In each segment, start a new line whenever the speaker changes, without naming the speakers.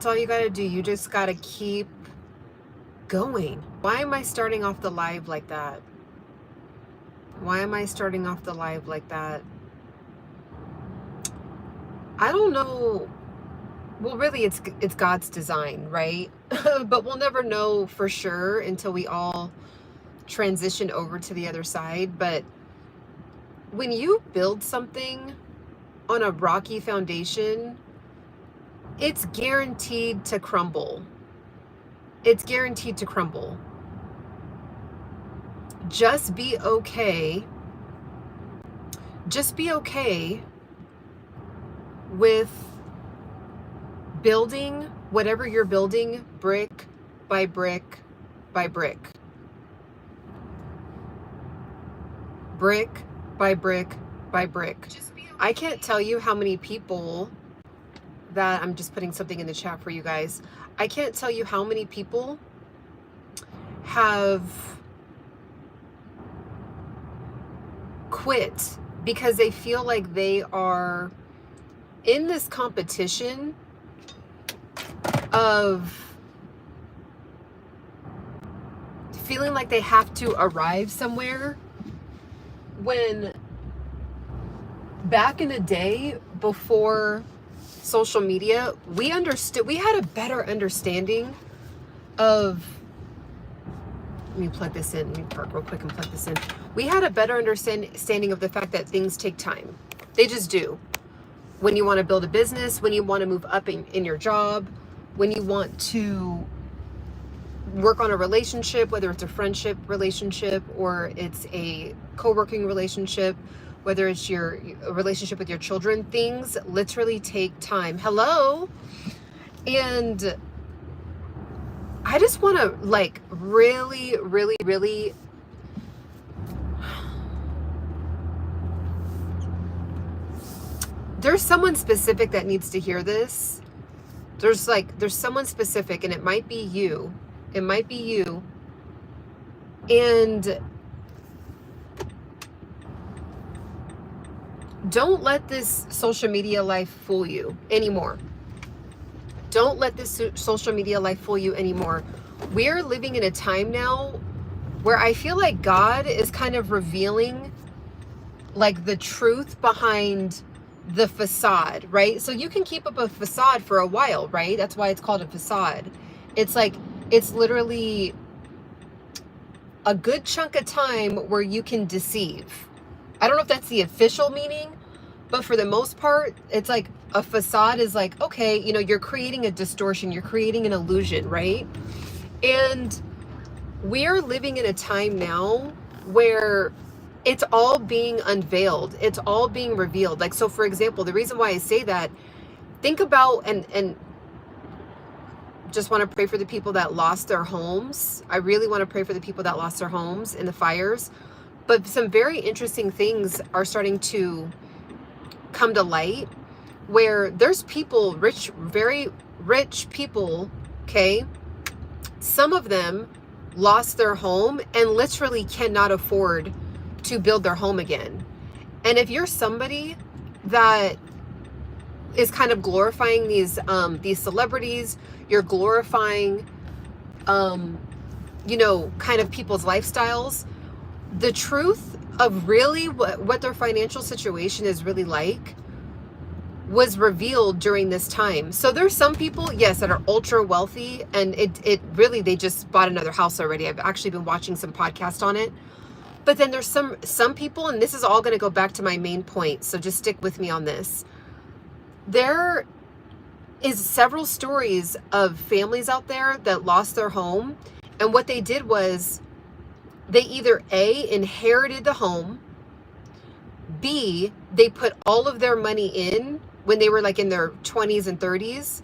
That's all you gotta do. You just gotta keep going. Why am I starting off the live like that? Why am I starting off the live like that? I don't know. Well, really, it's God's design, right? But we'll never know for sure until we all transition over to the other side. But when you build something on a rocky foundation, it's guaranteed to crumble. It's guaranteed to crumble. Just be okay. Just be okay with building whatever you're building brick by brick by brick. Brick by brick by brick. I can't tell you how many people that, I'm just putting something in the chat for you guys. I can't tell you how many people have quit because they feel like they are in this competition of feeling like they have to arrive somewhere, when back in the day before social media, we had a better understanding of, let me plug this in, let me park real quick and plug this in. We had a better understanding of the fact that things take time. They just do. When you want to build a business, when you want to move up in your job, when you want to work on a relationship, whether it's a friendship relationship or it's a co-working relationship, whether it's a relationship with your children, things literally take time. Hello? And I just want to like really, really, really there's someone specific that needs to hear this. There's someone specific, and it might be you. It might be you. And don't let this social media life fool you anymore. Don't let this social media life fool you anymore. We're living in a time now where I feel like God is kind of revealing like the truth behind the facade, right? So you can keep up a facade for a while, right? That's why it's called a facade. It's like, it's literally a good chunk of time where you can deceive. I don't know if that's the official meaning, but for the most part, it's like a facade is like, okay, you know, you're creating a distortion, you're creating an illusion, right? And we're living in a time now where it's all being unveiled. It's all being revealed. Like, so for example, the reason why I say that, think about, and just want to pray for the people that lost their homes. I really want to pray for the people that lost their homes in the fires. But some very interesting things are starting to come to light where there's people, very rich people, okay? Some of them lost their home and literally cannot afford to build their home again. And if you're somebody that is kind of glorifying these celebrities, you're glorifying, you know, kind of people's lifestyles, the truth of really what their financial situation is really like was revealed during this time. So there's some people, yes, that are ultra wealthy, and it really, they just bought another house already. I've actually been watching some podcasts on it. But then there's some people, and this is all going to go back to my main point, so just stick with me on this. There is several stories of families out there that lost their home, and what they did was they either A, inherited the home, B, they put all of their money in when they were like in their 20s and 30s,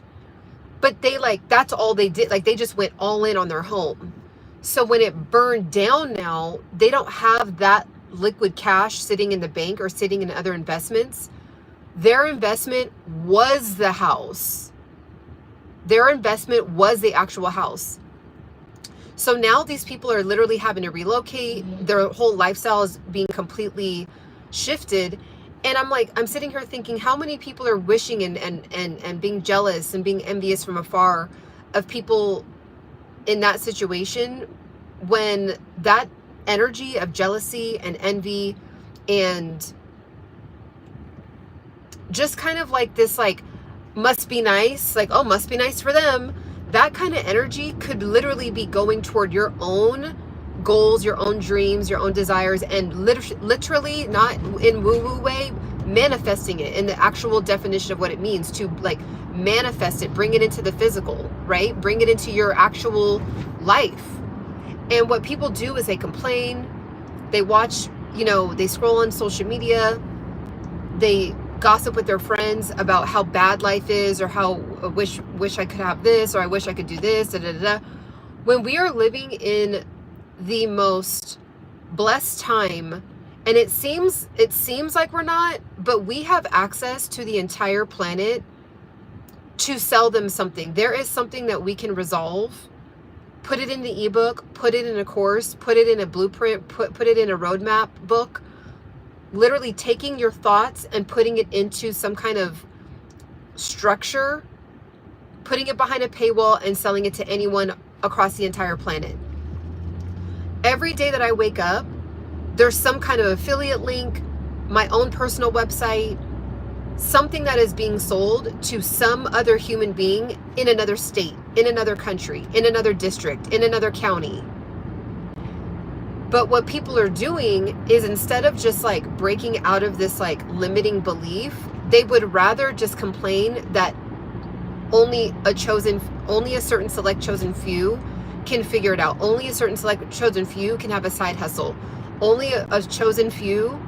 but they like, that's all they did. Like, they just went all in on their home. So when it burned down now, they don't have that liquid cash sitting in the bank or sitting in other investments. Their investment was the house. Their investment was the actual house. So now these people are literally having to relocate. Their whole lifestyle is being completely shifted. And I'm like, I'm sitting here thinking, how many people are wishing and being jealous and being envious from afar of people in that situation, when that energy of jealousy and envy and just kind of like this, like, must be nice, like, oh, must be nice for them. That kind of energy could literally be going toward your own goals, your own dreams, your own desires, and literally, not in woo-woo way, manifesting it in the actual definition of what it means to, like, manifest it, bring it into the physical, right? Bring it into your actual life. And what people do is they complain, they watch, they scroll on social media, they gossip with their friends about how bad life is, or how I wish I could have this, or I wish I could do this, da, da, da, da. When we are living in the most blessed time, and it seems like we're not, but we have access to the entire planet to sell them something. There is something that we can resolve, put it in the ebook, put it in a course, put it in a blueprint, put it in a roadmap book, literally taking your thoughts and putting it into some kind of structure, putting it behind a paywall and selling it to anyone across the entire planet. Every day that I wake up, there's some kind of affiliate link, my own personal website, something that is being sold to some other human being in another state, in another country, in another district, in another county. But what people are doing is, instead of just like breaking out of this like limiting belief, they would rather just complain that only a certain select chosen few can figure it out. Only a certain select chosen few can have a side hustle. Only a chosen few.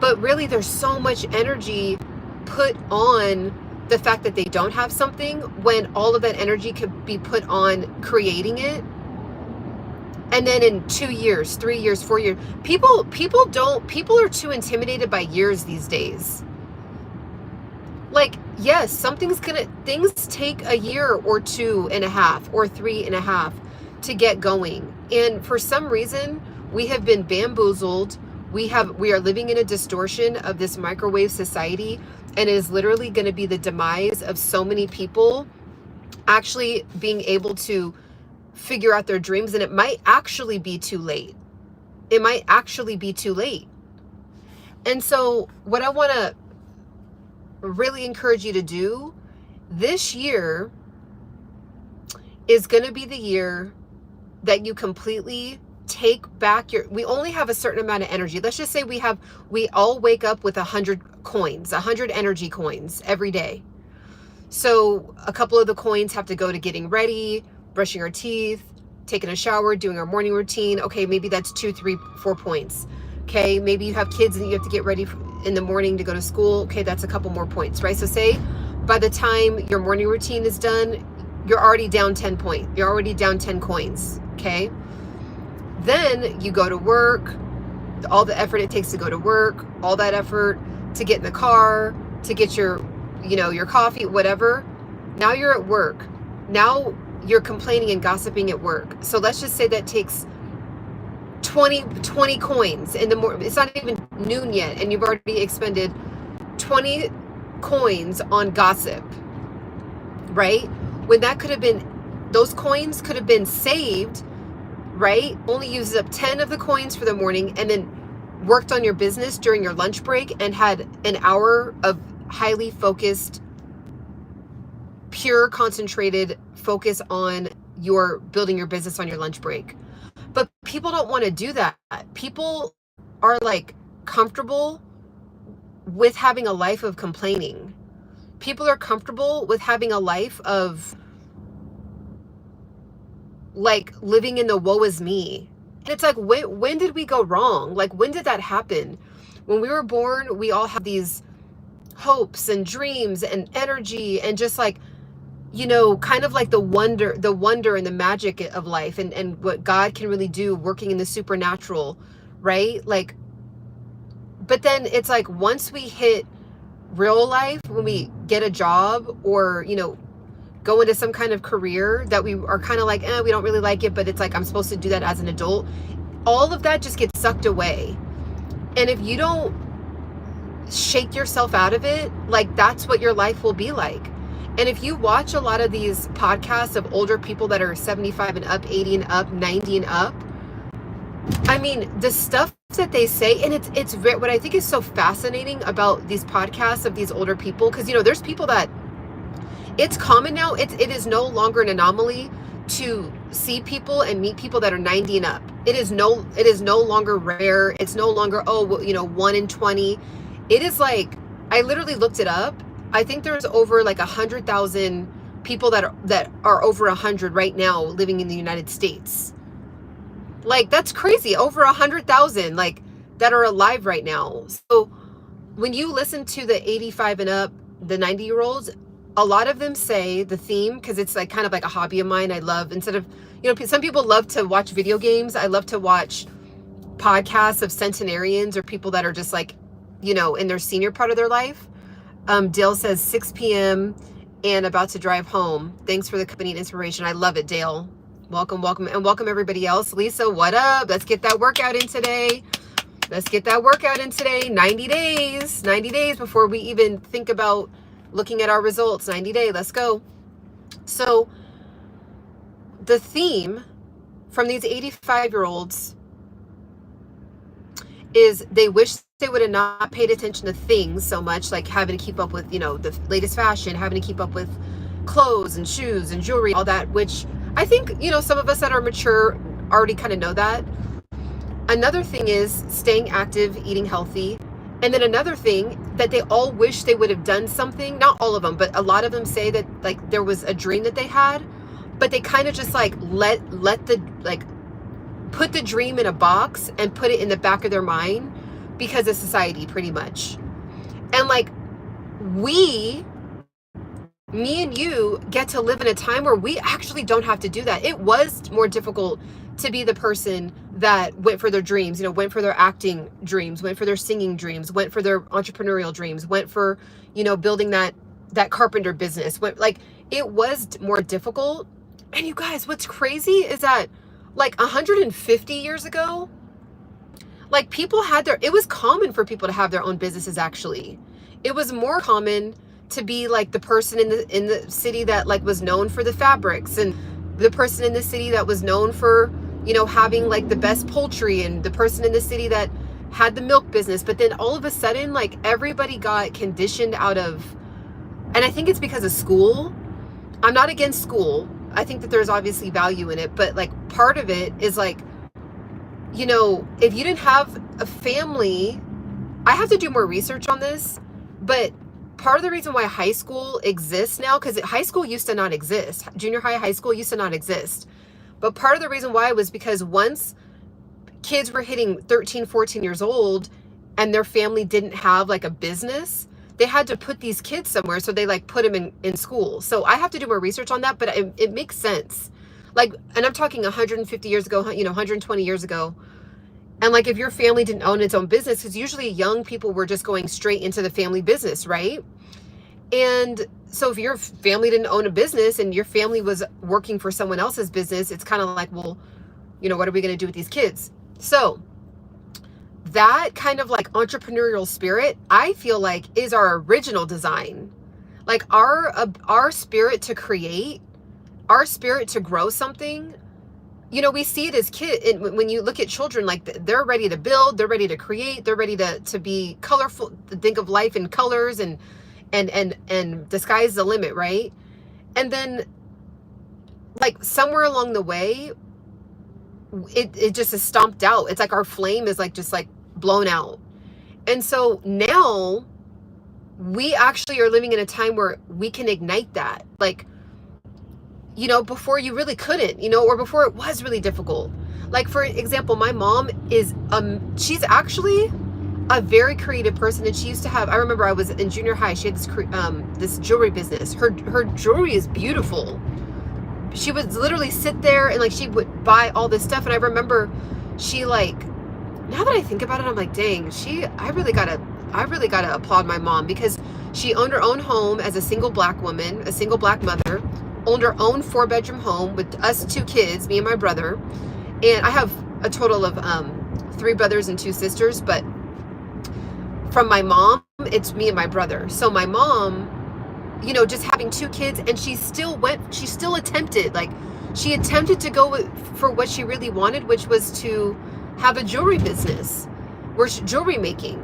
But really, there's so much energy put on the fact that they don't have something, when all of that energy could be put on creating it. And then in 2 years, 3 years, 4 years, people are too intimidated by years these days. Like, yes, things take a year or 2.5 or 3.5 to get going. And for some reason, we have been bamboozled. We are living in a distortion of this microwave society, and it is literally going to be the demise of so many people actually being able to figure out their dreams. And it might actually be too late. It might actually be too late. And so what I want to really encourage you to do this year is going to be the year that you completely take back we only have a certain amount of energy. Let's just say we all wake up with 100 coins, 100 energy coins every day. So a couple of the coins have to go to getting ready, brushing our teeth, taking a shower, doing our morning routine. Okay, maybe that's 2, 3, 4 points. Okay, maybe you have kids and you have to get ready in the morning to go to school. Okay, that's a couple more points, right? So say by the time your morning routine is done, you're already down 10 points. You're already down 10 coins, okay? Then you go to work, all the effort it takes to go to work, all that effort to get in the car, to get your coffee, whatever. Now you're at work. Now you're complaining and gossiping at work. So let's just say that takes 20 coins in the morning. It's not even noon yet, and you've already expended 20 coins on gossip, right? When that could have been, those coins could have been saved, right? Only used up 10 of the coins for the morning, and then worked on your business during your lunch break and had an hour of highly focused, pure, concentrated focus on building your business on your lunch break. But people don't want to do that. People are like comfortable with having a life of complaining. People are comfortable with having a life of like living in the woe is me. And it's like, when did we go wrong? Like, when did that happen? When we were born, we all have these hopes and dreams and energy and just like, kind of like the wonder and the magic of life and what God can really do working in the supernatural, right? Like, but then it's like, once we hit real life, when we get a job or, go into some kind of career that we are kind of like, we don't really like it, but it's like, I'm supposed to do that as an adult. All of that just gets sucked away. And if you don't shake yourself out of it, like that's what your life will be like. And if you watch a lot of these podcasts of older people that are 75 and up, 80 and up, 90 and up, I mean, the stuff that they say, and it's what I think is so fascinating about these podcasts of these older people, because, you know, there's people that, it's common now, it is no longer an anomaly to see people and meet people that are 90 and up. It is no longer rare. It's no longer, oh, well, you know, 1 in 20. It is like, I literally looked it up. I think there's over like 100,000 people that are over 100 right now living in the United States. Like, that's crazy. Over 100,000 like that are alive right now. So when you listen to the 85 and up, the 90-year-olds, a lot of them say the theme, because it's like kind of like a hobby of mine. I love, instead of, you know, some people love to watch video games. I love to watch podcasts of centenarians or people that are just like, you know, in their senior part of their life. Dale says 6 p.m. and about to drive home. Thanks for the company and inspiration. I love it, Dale. Welcome, welcome, and welcome everybody else. Lisa, what up? Let's get that workout in today. Let's get that workout in today. 90 days before we even think about looking at our results. 90 day, let's go. So the theme from these 85-year-olds is they wish they would have not paid attention to things so much, like having to keep up with, you know, the latest fashion, having to keep up with clothes and shoes and jewelry, all that, which I think, you know, some of us that are mature already kind of know that. Another thing is staying active, eating healthy. And then another thing that they all wish they would have done something, not all of them, but a lot of them say that like there was a dream that they had, but they kind of just like let the, like, put the dream in a box and put it in the back of their mind because of society, pretty much. And like, me and you get to live in a time where we actually don't have to do that. It was more difficult to be the person that went for their dreams, you know, went for their acting dreams, went for their singing dreams, went for their entrepreneurial dreams, went for, you know, building that carpenter business. Like, it was more difficult. And you guys, what's crazy is that like 150 years ago, like people had it was common for people to have their own businesses. Actually, it was more common to be like the person in the city that like was known for the fabrics, and the person in the city that was known for, you know, having like the best poultry, and the person in the city that had the milk business. But then all of a sudden, like everybody got conditioned out of, and I think it's because of school. I'm not against school. I think that there's obviously value in it, but like part of it is like, you know, if you didn't have a family, I have to do more research on this, but part of the reason why high school exists now, because high school used to not exist. Junior high school used to not exist. But part of the reason why was because once kids were hitting 13, 14 years old and their family didn't have like a business, they had to put these kids somewhere. So they like put them in school. So I have to do more research on that, but it makes sense. Like, and I'm talking 150 years ago, you know, 120 years ago. And like, if your family didn't own its own business, because usually young people were just going straight into the family business, right? And so if your family didn't own a business and your family was working for someone else's business, it's kind of like, well, you know, what are we going to do with these kids? So that kind of like entrepreneurial spirit, I feel like, is our original design. Like our spirit to create, our spirit to grow something. You know, we see it as kids. When you look at children, like they're ready to build, they're ready to create, they're ready to be colorful, to think of life in colors, and the sky's the limit, right? And then like somewhere along the way, it just is stomped out. It's like our flame is like just like blown out. And so now we actually are living in a time where we can ignite that. Like, you know, before you really couldn't, you know, or before it was really difficult. Like, for example, my mom is, she's actually a very creative person. And she used to have, I remember I was in junior high, she had this jewelry business. Her jewelry is beautiful. She would literally sit there and like, she would buy all this stuff. And I remember she like, now that I think about it, I'm like, dang, I really gotta applaud my mom, because she owned her own home as a single black woman, a single black mother, owned her own 4-bedroom home with us 2 kids, me and my brother. And I have a total of 3 brothers and 2 sisters, but from my mom, it's me and my brother. So my mom, you know, just having 2 kids, and she still attempted, like, she attempted to go for what she really wanted, which was to have a jewelry business, jewelry making.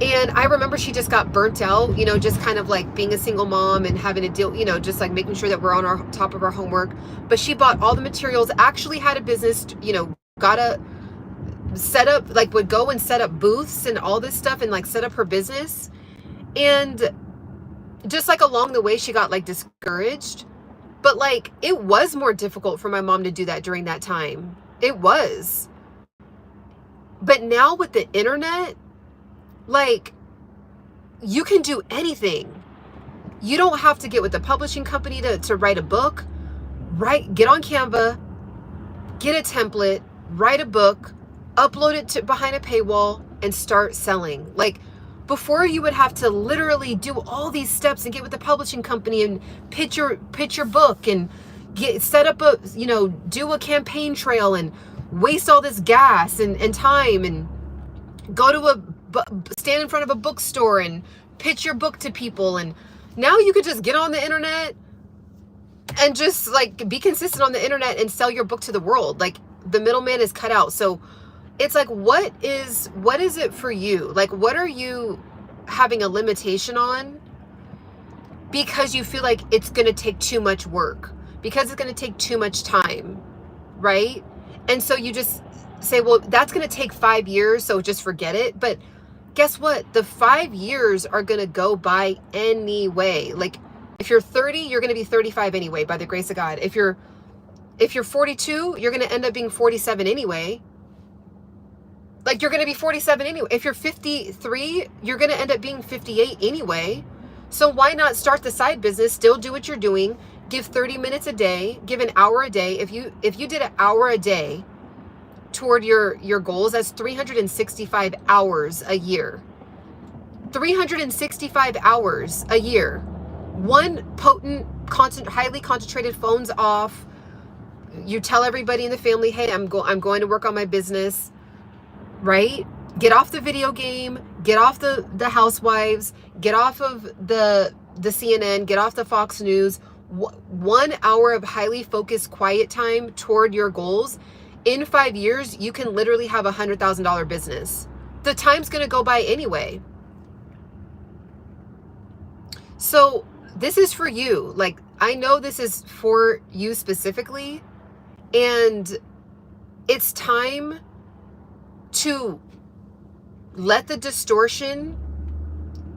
And I remember she just got burnt out, you know, just kind of like being a single mom and having to deal, you know, just like making sure that we're on our top of our homework. But she bought all the materials, actually had a business, you know, got a set up, like would go and set up booths and all this stuff and like set up her business. And just like along the way, she got like discouraged. But like, it was more difficult for my mom to do that during that time. It was. But now with the internet, like, you can do anything. You don't have to get with a publishing company to write a book. Get on Canva, get a template, write a book, upload it to behind a paywall, and start selling. Like, before, you would have to literally do all these steps and get with the publishing company and pitch your book and set up a, you know, do a campaign trail and waste all this gas and time and go to stand in front of a bookstore and pitch your book to people. And now you could just get on the internet and just like be consistent on the internet and sell your book to the world. Like, the middleman is cut out. So it's like, what is it for you? Like, what are you having a limitation on because you feel like it's going to take too much work, because it's going to take too much time, right? And so you just say, well, that's going to take 5 years, so just forget it. But guess what? The 5 years are going to go by anyway. Like, if you're 30, you're going to be 35 anyway, by the grace of God. If you're 42, you're going to end up being 47 anyway. Like, you're going to be 47 anyway. If you're 53, you're going to end up being 58 anyway. So why not start the side business, still do what you're doing, give 30 minutes a day, give an hour a day. If you did an hour a day toward your goals, that's 365 hours a year. 365 hours a year. One potent, highly concentrated, phones off. You tell everybody in the family, hey, I'm going to work on my business. Right? Get off the video game, get off the Housewives, get off of the CNN, get off the Fox News. 1 hour of highly focused quiet time toward your goals. In 5 years, you can literally have $100,000 business. The time's going to go by anyway. So this is for you. Like, I know this is for you specifically, and it's time to let the distortion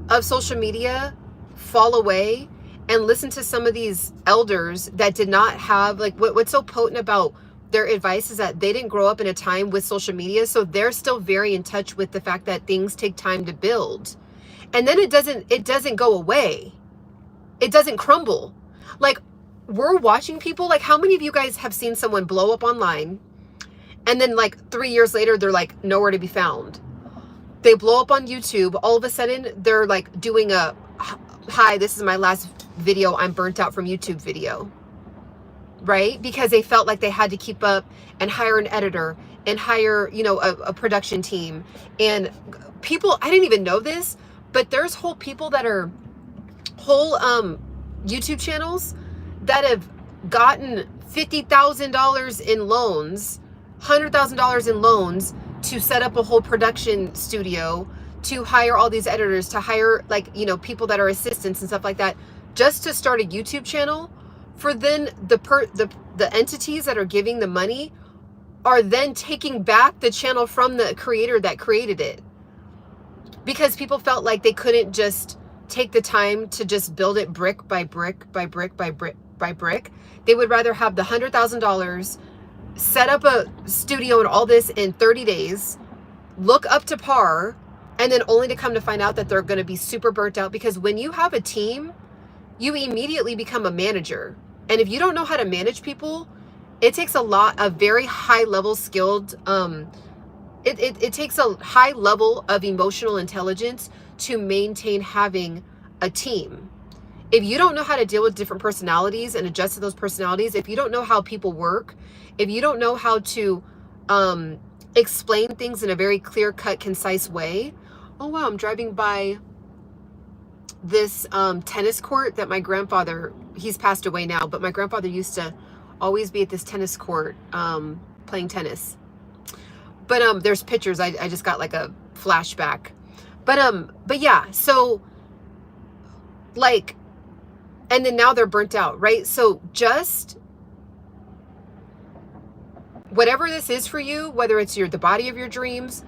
of social media fall away and listen to some of these elders that did not have, like, what's so potent about their advice is that they didn't grow up in a time with social media, so they're still very in touch with the fact that things take time to build. And then it doesn't go away. It doesn't crumble. Like, we're watching people, like, how many of you guys have seen someone blow up online and then like 3 years later, they're like nowhere to be found? They blow up on YouTube. All of a sudden, they're like doing a, hi, this is my last video, I'm burnt out from YouTube video. Right? Because they felt like they had to keep up and hire an editor and hire, you know, a production team. And people, I didn't even know this, but there's whole people that are whole YouTube channels that have gotten $50,000 in loans, $100,000 in loans to set up a whole production studio, to hire all these editors, to hire, like, you know, people that are assistants and stuff like that, just to start a YouTube channel. For then the entities that are giving the money are then taking back the channel from the creator that created it, because people felt like they couldn't just take the time to just build it brick by brick by brick by brick by brick. They would rather have the $100,000, set up a studio and all this in 30 days, look up to par, and then only to come to find out that they're going to be super burnt out. Because when you have a team, you immediately become a manager. And if you don't know how to manage people, it takes a lot of very high level skilled, it takes a high level of emotional intelligence to maintain having a team. If you don't know how to deal with different personalities and adjust to those personalities, if you don't know how people work, if you don't know how to explain things in a very clear-cut, concise way. Oh wow, I'm driving by this tennis court that my grandfather, he's passed away now, but my grandfather used to always be at this tennis court playing tennis. But there's pictures. I just got like a flashback. But yeah, so like, and then now they're burnt out, right? So just whatever this is for you, whether it's the body of your dreams,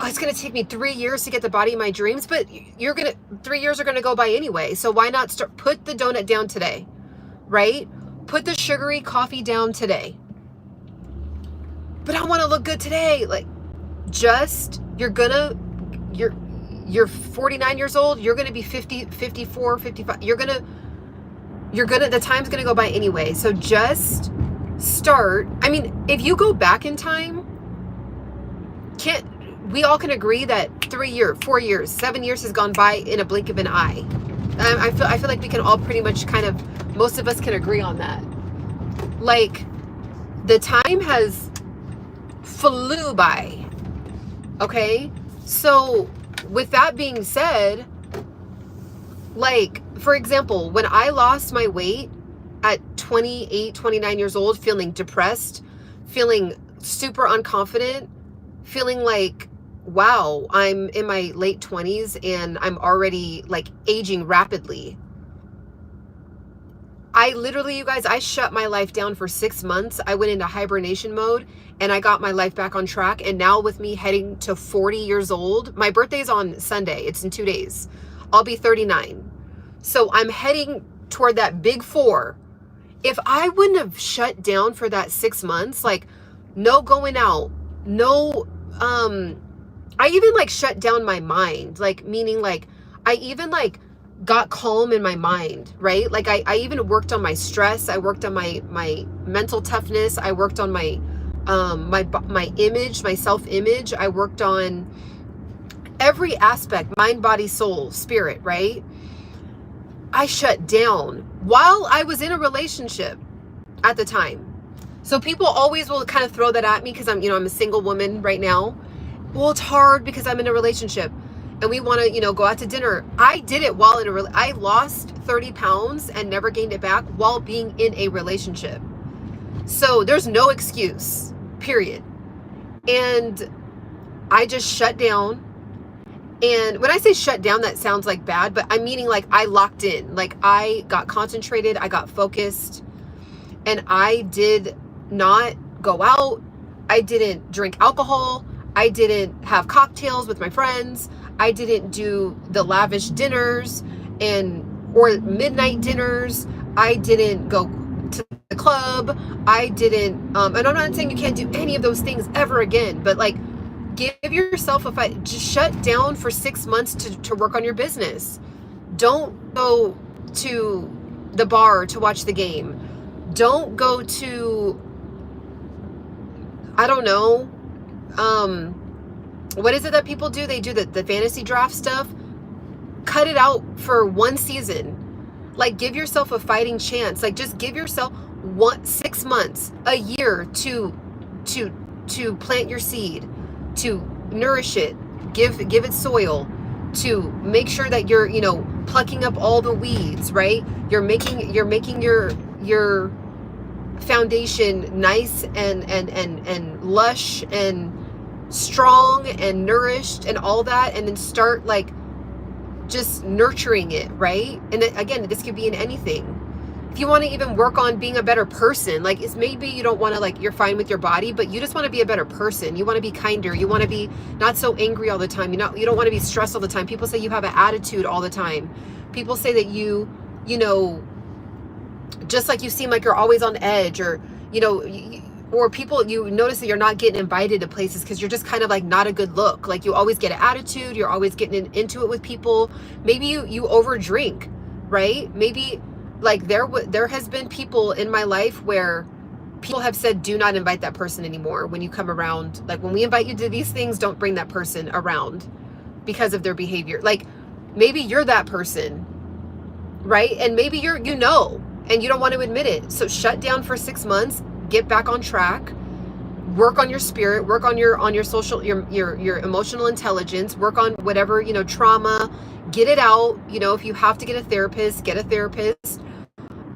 it's going to take me 3 years to get the body of my dreams, but 3 years are going to go by anyway. So why not put the donut down today, right? Put the sugary coffee down today. But I want to look good today. Like, you're 49 years old. You're going to be 50, 54, 55. The time's going to go by anyway. So just start. I mean, if you go back in time, we all can agree that 3 years, 4 years, 7 years has gone by in a blink of an eye. I feel like we can all pretty much most of us can agree on that. Like, the time has flew by. Okay? So with that being said, like, for example, when I lost my weight at 28, 29 years old, feeling depressed, feeling super unconfident, feeling like, wow, I'm in my late 20s and I'm already like aging rapidly. I literally, you guys, I shut my life down for 6 months. I went into hibernation mode and I got my life back on track. And now with me heading to 40 years old, my birthday's on Sunday. It's in 2 days. I'll be 39. So I'm heading toward that big 4. If I wouldn't have shut down for that 6 months, like no going out, no, I even like shut down my mind, like meaning like I even like got calm in my mind, right? Like I even worked on my stress. I worked on my mental toughness. I worked on my image, my self-image. I worked on every aspect, mind, body, soul, spirit, right? I shut down while I was in a relationship at the time. So people always will kind of throw that at me because I'm a single woman right now. Well, it's hard because I'm in a relationship and we want to, go out to dinner. I did it while I lost 30 pounds and never gained it back while being in a relationship. So there's no excuse, period. And I just shut down. And when I say shut down, that sounds like bad, but I'm meaning like I locked in, like I got concentrated, I got focused, and I did not go out. I didn't drink alcohol. I didn't have cocktails with my friends. I didn't do the lavish dinners or midnight dinners. I didn't go to the club. I didn't, and I'm not saying you can't do any of those things ever again, but like, give yourself a fight. Just shut down for 6 months to work on your business. Don't go to the bar to watch the game. Don't go to, I don't know, what is it that people do? They do the fantasy draft stuff. Cut it out for 1 season. Like, give yourself a fighting chance. Like, just give yourself 6 months, a year to plant your seed, to nourish it, give it soil, to make sure that you're, plucking up all the weeds, right? You're making your foundation nice and lush and strong and nourished and all that, and then start like just nurturing it, right? And then, again, this could be in anything. If you want to even work on being a better person, like it's maybe you don't want to, like, you're fine with your body, but you just want to be a better person. You want to be kinder. You want to be not so angry all the time. You don't want to be stressed all the time. People say you have an attitude all the time. People say that you just like you seem like you're always on edge, or, or people, you notice that you're not getting invited to places because you're just kind of like not a good look. Like you always get an attitude. You're always getting into it with people. Maybe you over drink, right? Maybe like there has been people in my life where people have said, do not invite that person anymore when you come around. Like, when we invite you to these things, don't bring that person around because of their behavior. Like, maybe you're that person, right? And maybe and you don't want to admit it. So shut down for 6 months, get back on track, work on your spirit, work on your social, your emotional intelligence, work on whatever, trauma, get it out. If you have to get a therapist, get a therapist.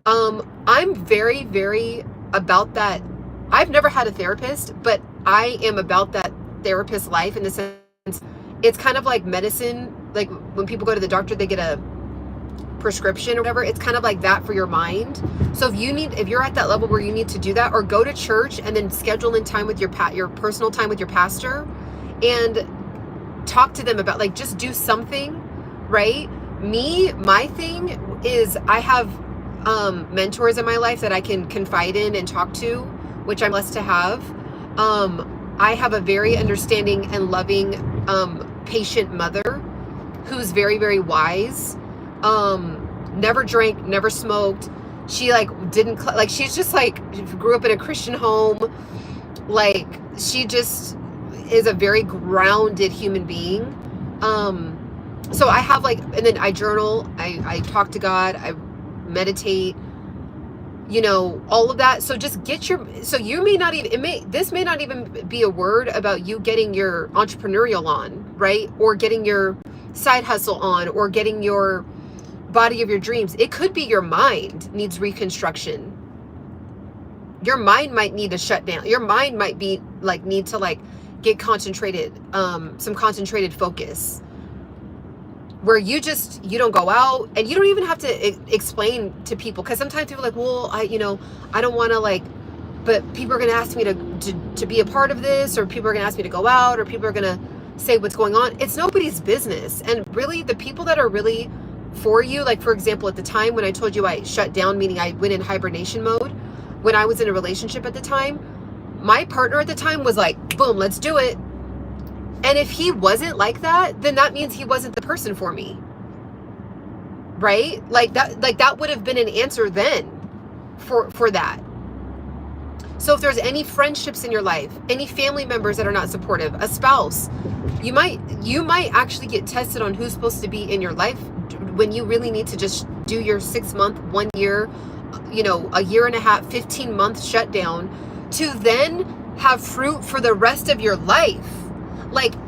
I'm very, very about that. I've never had a therapist, but I am about that therapist life in the sense it's kind of like medicine. Like when people go to the doctor, they get a prescription or whatever. It's kind of like that for your mind. So if you're at that level where you need to do that, or go to church and then schedule in time with your personal time with your pastor and talk to them about, like, just do something, right? My thing is I have mentors in my life that I can confide in and talk to, which I'm blessed to have. I have a very understanding and loving, patient mother who's very, very wise. Never drank, never smoked. She she's just grew up in a Christian home. Like, she just is a very grounded human being. So I have and then I journal, I talk to God, I meditate, all of that. So just you may not even, this may not even be a word about you getting your entrepreneurial on, right? Or getting your side hustle on, or getting your body of your dreams. It could be your mind needs reconstruction. Your mind might need to shut down. Your mind might be need to get concentrated, some concentrated focus, where you don't go out, and you don't even have to explain to people, because sometimes people are like, well, I don't want to but people are going to ask me to be a part of this, or people are going to ask me to go out, or people are going to say what's going on. It's nobody's business. And really, the people that are really for you, for example, at the time when I told you I shut down, meaning I went in hibernation mode, when I was in a relationship at the time, my partner at the time was like, boom, let's do it. And if he wasn't like that, then that means he wasn't the person for me. Right? That would have been an answer then for that. So if there's any friendships in your life, any family members that are not supportive, a spouse, you might actually get tested on who's supposed to be in your life, when you really need to just do your 6 month, 1 year, a year and a half, 15-month shutdown, to then have fruit for the rest of your life.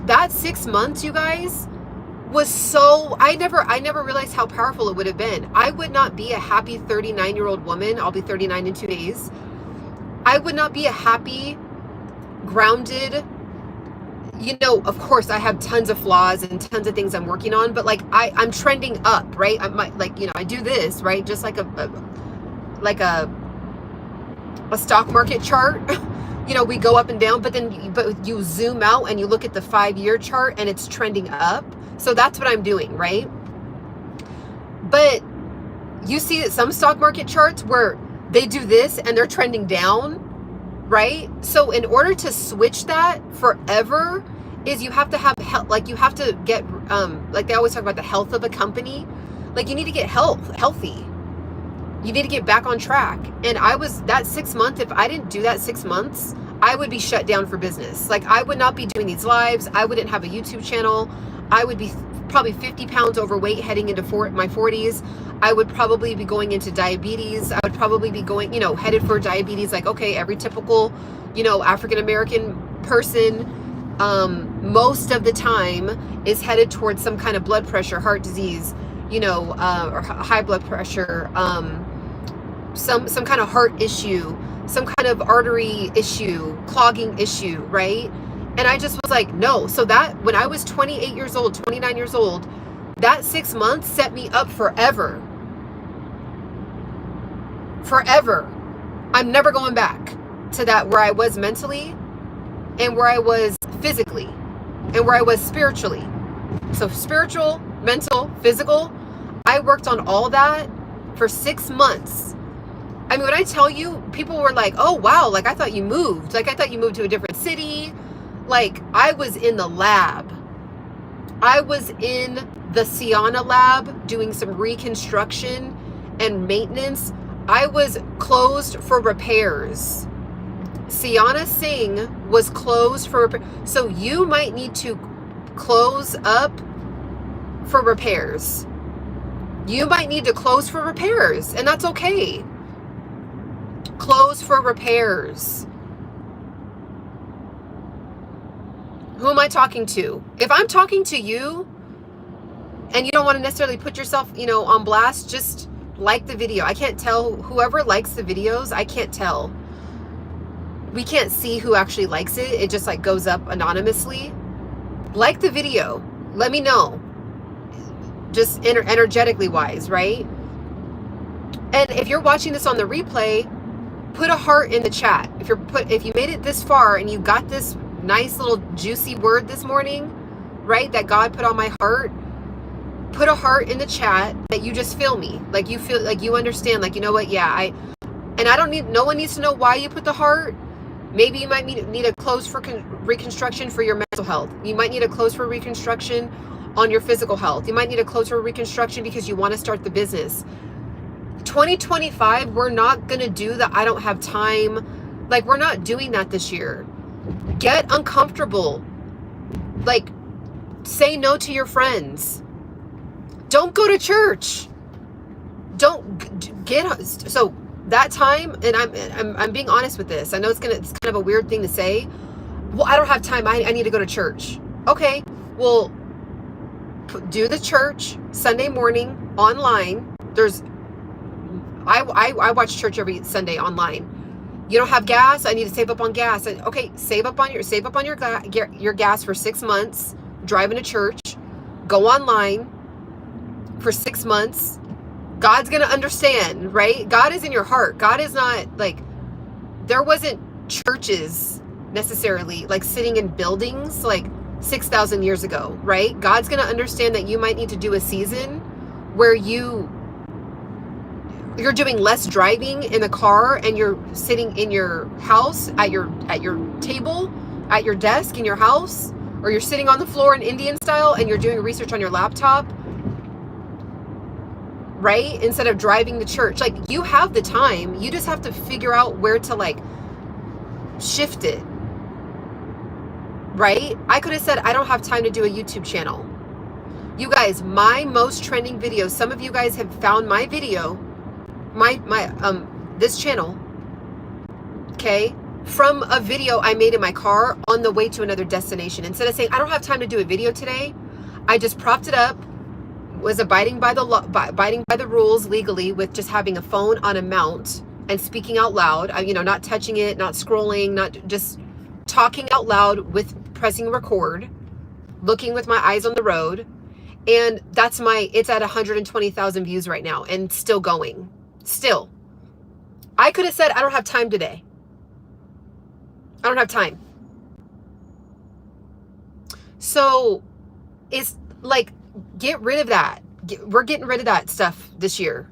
That 6 months, you guys, was so, I never realized how powerful it would have been. I would not be a happy 39-year-old woman. I'll be 39 in 2 days. I would not be a happy, grounded, of course I have tons of flaws and tons of things I'm working on, but I'm trending up, right? I do this, right? Just like a stock market chart. We go up and down, but you zoom out and you look at the 5-year chart and it's trending up. So that's what I'm doing, right? But you see that some stock market charts where they do this and they're trending down, right? So in order to switch that forever is you have to have health, you have to get, they always talk about the health of a company. You need to get healthy. You need to get back on track. And that 6 months, if I didn't do that 6 months, I would be shut down for business. I would not be doing these lives. I wouldn't have a YouTube channel. I would be probably 50 pounds overweight heading into my 40s. I would probably be going into diabetes. I would probably be going, headed for diabetes. Every typical, African-American person, most of the time is headed towards some kind of blood pressure, heart disease, or high blood pressure, some kind of heart issue, some kind of artery issue, clogging issue, right? And I just was like, no. So that when I was 28 years old, 29 years old, that 6 months set me up forever. Forever. I'm never going back to that where I was mentally and where I was physically and where I was spiritually. So spiritual, mental, physical, I worked on all that for 6 months. I mean, when I tell you, people were like, oh, wow, I thought you moved. I thought you moved to a different city. I was in the lab. I was in the Ciana lab doing some reconstruction and maintenance. I was closed for repairs. Ciana Singh was closed for repair. So you might need to close up for repairs. You might need to close for repairs, and that's okay. Close for repairs. Who am I talking to? If I'm talking to you and you don't want to necessarily put yourself, on blast, just like the video. I can't tell whoever likes the videos. I can't tell. We can't see who actually likes it. It just like goes up anonymously. Like the video. Let me know. Just energetically wise, right? And if you're watching this on the replay, put a heart in the chat. If you made it this far and you got this nice little juicy word this morning, right, that God put on my heart, put a heart in the chat that you just feel me. Like you feel like you understand, like, you know what? Yeah, no one needs to know why you put the heart. Maybe you might need a close for reconstruction for your mental health. You might need a close for reconstruction on your physical health. You might need a close for reconstruction because you want to start the business. 2025, we're not going to do the I don't have time. Like, we're not doing that this year. Get uncomfortable. Like, say no to your friends. Don't go to church. Don't get, so that time, and I'm being honest with this. I know it's kind of a weird thing to say. Well, I don't have time. I need to go to church. Okay. Well, do the church Sunday morning online. I watch church every Sunday online. You don't have gas. I need to save up on gas. Okay, save up on your gas for 6 months. Driving to church. Go online for 6 months. God's gonna understand, right? God is in your heart. God is not like, there wasn't churches necessarily like sitting in buildings like 6,000 years ago, right? God's gonna understand that you might need to do a season where you're doing less driving in the car and you're sitting in your house at your table, at your desk in your house, or you're sitting on the floor in Indian style and you're doing research on your laptop, right? Instead of driving to church. Like, you have the time. You just have to figure out where to like shift it, right? I could have said, I don't have time to do a YouTube channel. You guys, my most trending videos, some of you guys have found my video, this channel, okay, from a video I made in my car on the way to another destination. Instead of saying, I don't have time to do a video today, I just propped it up, was abiding by the rules legally with just having a phone on a mount and speaking out loud, not touching it, not scrolling, not just talking out loud with pressing record, looking with my eyes on the road. And it's at 120,000 views right now and still going. Still. I could have said, I don't have time today. I don't have time. So it's like, get rid of that. We're getting rid of that stuff this year.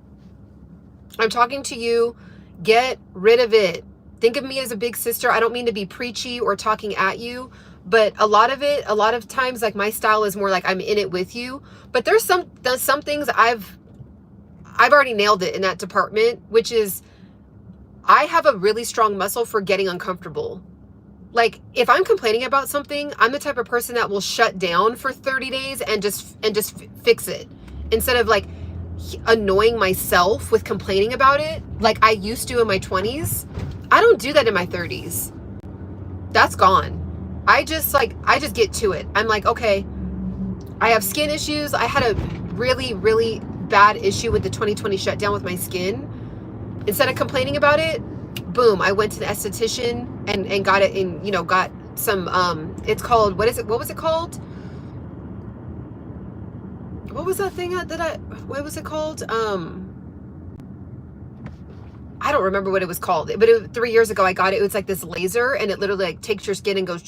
I'm talking to you. Get rid of it. Think of me as a big sister. I don't mean to be preachy or talking at you, but a lot of times, like, my style is more like I'm in it with you. But there's some things I've already nailed it in that department, which is I have a really strong muscle for getting uncomfortable. Like, if I'm complaining about something, I'm the type of person that will shut down for 30 days and just fix it. Instead of like annoying myself with complaining about it like I used to in my 20s. I don't do that in my 30s. That's gone. I just get to it. I'm like, okay, I have skin issues. I had a really, really bad issue with the 2020 shutdown with my skin. Instead of complaining about it, boom, I went to the esthetician and got it in, got some, it's called, what was it called? What was that thing what was it called? I don't remember what it was called, but 3 years ago I got it. It was like this laser, and it literally like takes your skin and goes,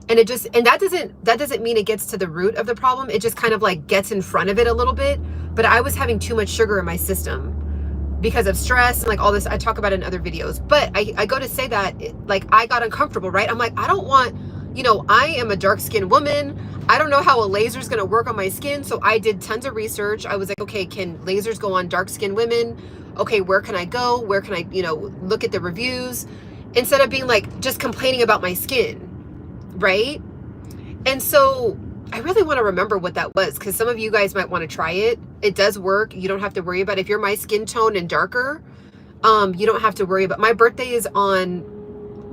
and that doesn't mean it gets to the root of the problem. It just kind of like gets in front of it a little bit. But I was having too much sugar in my system because of stress and like all this. I talk about it in other videos, but I go to say that like I got uncomfortable, right? I'm like, I don't want, I am a dark skinned woman. I don't know how a laser is going to work on my skin. So I did tons of research. I was like, okay, can lasers go on dark skinned women? Okay, where can I go? Where can I, look at the reviews, instead of being like just complaining about my skin, right? And so I really want to remember what that was, because some of you guys might want to try it. It does work. You don't have to worry about it. If you're my skin tone and darker, you don't have to worry about. My birthday is on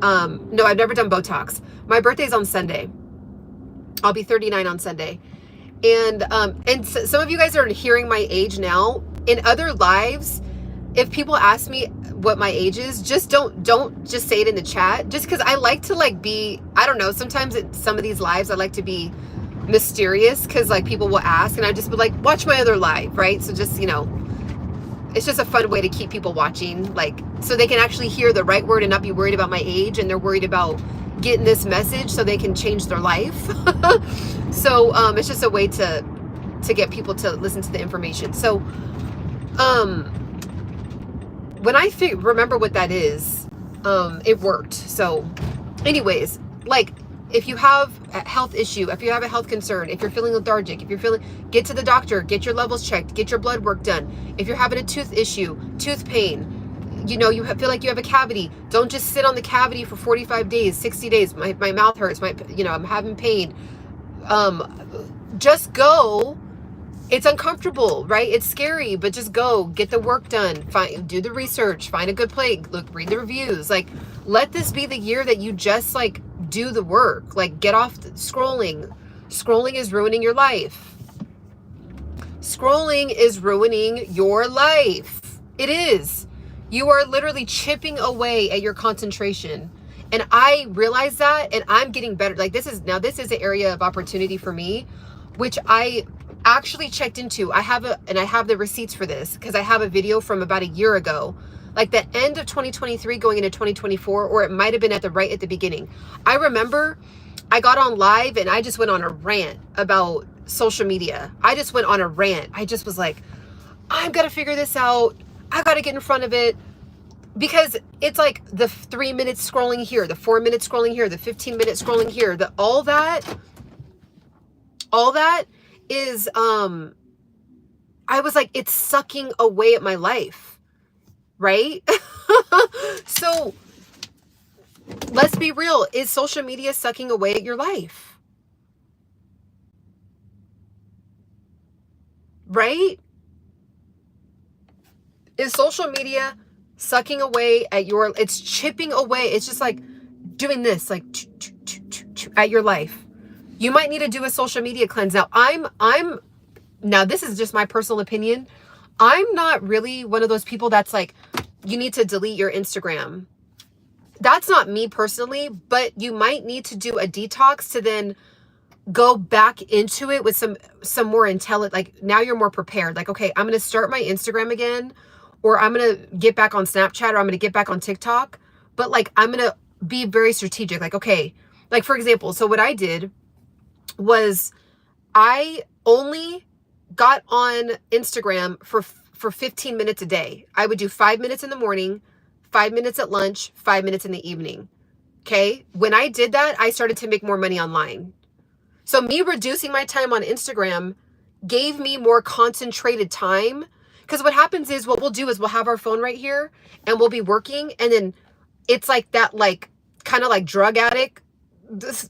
No, I've never done Botox. My birthday's on Sunday. I'll be 39 on Sunday. And some of you guys are hearing my age now. In other lives, if people ask me what my age is, just don't just say it in the chat. Just because I like to like be, I don't know, sometimes in some of these lives I like to be mysterious, because like people will ask and I just be like, watch my other live, right? So just, you know, it's just a fun way to keep people watching, like, so they can actually hear the right word and not be worried about my age, and they're worried about getting this message so they can change their life. So it's just a way to get people to listen to the information. So when I remember what that is, it worked. So anyways, like, if you have a health issue, if you have a health concern, if you're feeling lethargic, if you're feeling, get to the doctor, get your levels checked, get your blood work done. If you're having a tooth issue, tooth pain, you know, you feel like you have a cavity, don't just sit on the cavity for 45 days, 60 days. My mouth hurts, you know, I'm having pain. Just go. It's uncomfortable, right? It's scary, but just go, get the work done, do the research, find a good place, look, read the reviews. Like, let this be the year that you just like do the work. Like, get off scrolling. Scrolling is ruining your life. Scrolling is ruining your life. It is. You are literally chipping away at your concentration. And I realize that, and I'm getting better. Like, this is an area of opportunity for me, which I actually checked into. I have the receipts for this, because I have a video from about a year ago, like the end of 2023 going into 2024, or it might have been at the beginning. I remember I got on live and I just went on a rant about social media. I just went on a rant. I just was like, I've got to figure this out. I got to get in front of it, because it's like the 3 minutes scrolling here, the 4 minutes scrolling here, the 15 minutes scrolling here, all that is, I was like, it's sucking away at my life, right? So let's be real. Is social media sucking away at your life? Right? Is social media sucking away at it's chipping away. It's just like doing this, like at your life. You might need to do a social media cleanse. Now this is just my personal opinion. I'm not really one of those people that's like, you need to delete your Instagram. That's not me personally, but you might need to do a detox to then go back into it with some more intelligent, like, now you're more prepared. Like, okay, I'm going to start my Instagram again, or I'm going to get back on Snapchat, or I'm going to get back on TikTok. But like, I'm going to be very strategic. Like, okay, like for example, so what I did was I only got on Instagram for 15 minutes a day. I would do 5 minutes in the morning, 5 minutes at lunch, 5 minutes in the evening. Okay. When I did that, I started to make more money online. So me reducing my time on Instagram gave me more concentrated time. Because what happens is, what we'll do is we'll have our phone right here and we'll be working. And then it's like that, like, kind of like drug addict, this